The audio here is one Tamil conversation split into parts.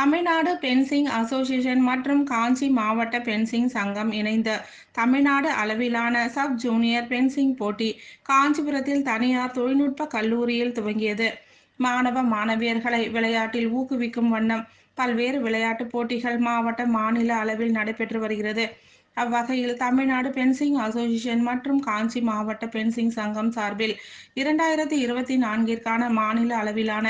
தமிழ்நாடு பென்சிங் அசோசியேஷன் மற்றும் காஞ்சி மாவட்ட பென்சிங் சங்கம் இணைந்த தமிழ்நாடு அளவிலான சப் ஜூனியர் பென்சிங் போட்டி காஞ்சிபுரத்தில் தனியார் தொழில்நுட்ப கல்லூரியில் துவங்கியது. மாணவ மாணவியர்களை விளையாட்டில் ஊக்குவிக்கும் வண்ணம் பல்வேறு விளையாட்டுப் போட்டிகள் மாவட்ட மாநில அளவில் நடைபெற்று வருகிறது. அவ்வகையில் தமிழ்நாடு பென்சிங் அசோசியேஷன் மற்றும் காஞ்சி மாவட்ட பென்சிங் சங்கம் சார்பில் 2024 மாநில அளவிலான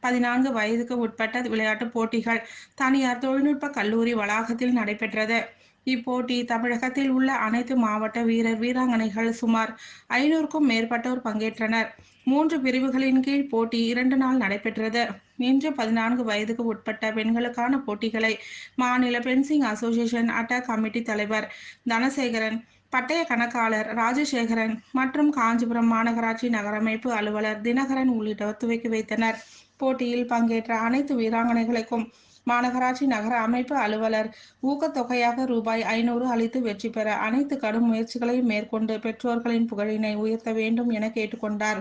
14 வயதுக்கு உட்பட்ட விளையாட்டுப் போட்டிகள் தனியார் தொழில்நுட்ப கல்லூரி வளாகத்தில் நடைபெற்றது. இப்போட்டி தமிழகத்தில் உள்ள அனைத்து மாவட்ட வீரர் வீராங்கனைகள் சுமார் 500க்கும் மேற்பட்டோர் பங்கேற்றனர். 3 பிரிவுகளின் கீழ் போட்டி 2 நாள் நடைபெற்றது. இன்று 14 வயதுக்கு உட்பட்ட பெண்களுக்கான போட்டிகளை மாநில பென்சிங் அசோசியேஷன் அட்ட கமிட்டி தலைவர் தனசேகரன், பட்டய கணக்காளர் ராஜசேகரன் மற்றும் காஞ்சிபுரம் மாநகராட்சி நகரமைப்பு அலுவலர் தினகரன் உள்ளிட்டோர் துவக்கி வைத்தனர். போட்டியில் பங்கேற்ற அனைத்து வீராங்கனைகளுக்கும் மாநகராட்சி நகர அமைப்பு அலுவலர் ஊக்கத்தொகையாக ரூபாய் 500 அளித்து வெற்றி பெற அனைத்து கடும் முயற்சிகளையும் மேற்கொண்டு பெற்றோர்களின் புகழினை உயர்த்த வேண்டும் என கேட்டுக்கொண்டார்.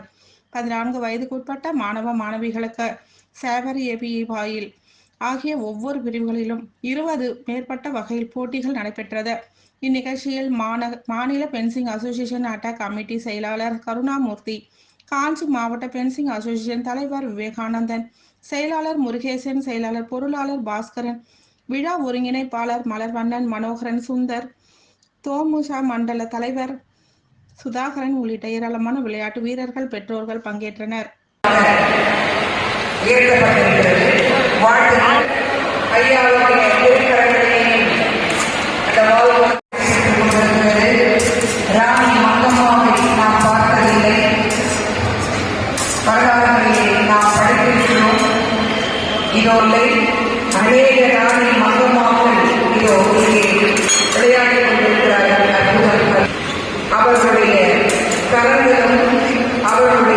14 வயதுக்குட்பட்ட மாணவ மாணவிகளுக்கு சேவர் ஏபிஇ பாயில் ஆகிய ஒவ்வொரு பிரிவுகளிலும் 20 மேற்பட்ட வகையில் போட்டிகள் நடைபெற்றது. இந்நிகழ்ச்சியில் மாநில பென்சிங் அசோசியேஷன் அட்ட கமிட்டி செயலாளர் கருணாமூர்த்தி, காஞ்சி மாவட்ட பென்சிங் அசோசியேஷன் தலைவர் விவேகானந்தன், செயலாளர் முருகேசன், செயலாளர் பொருளாளர் பாஸ்கரன், விழா ஒருங்கிணைப்பாளர் மலர்வண்ணன், மனோகரன், சுந்தர், தோமுசா மண்டல தலைவர் சுதாகரன் உள்ளிட்ட ஏராளமான விளையாட்டு வீரர்கள், பெற்றோர்கள் பங்கேற்றனர். நாம் படித்திருக்கிறோம். இதோடு அநேக ராணி மங்கம்மாக்கள் இதோ இங்கே விளையாடிக் கொண்டிருக்கிறார்கள். அவர்களுடைய கரங்களும் அவர்களுடைய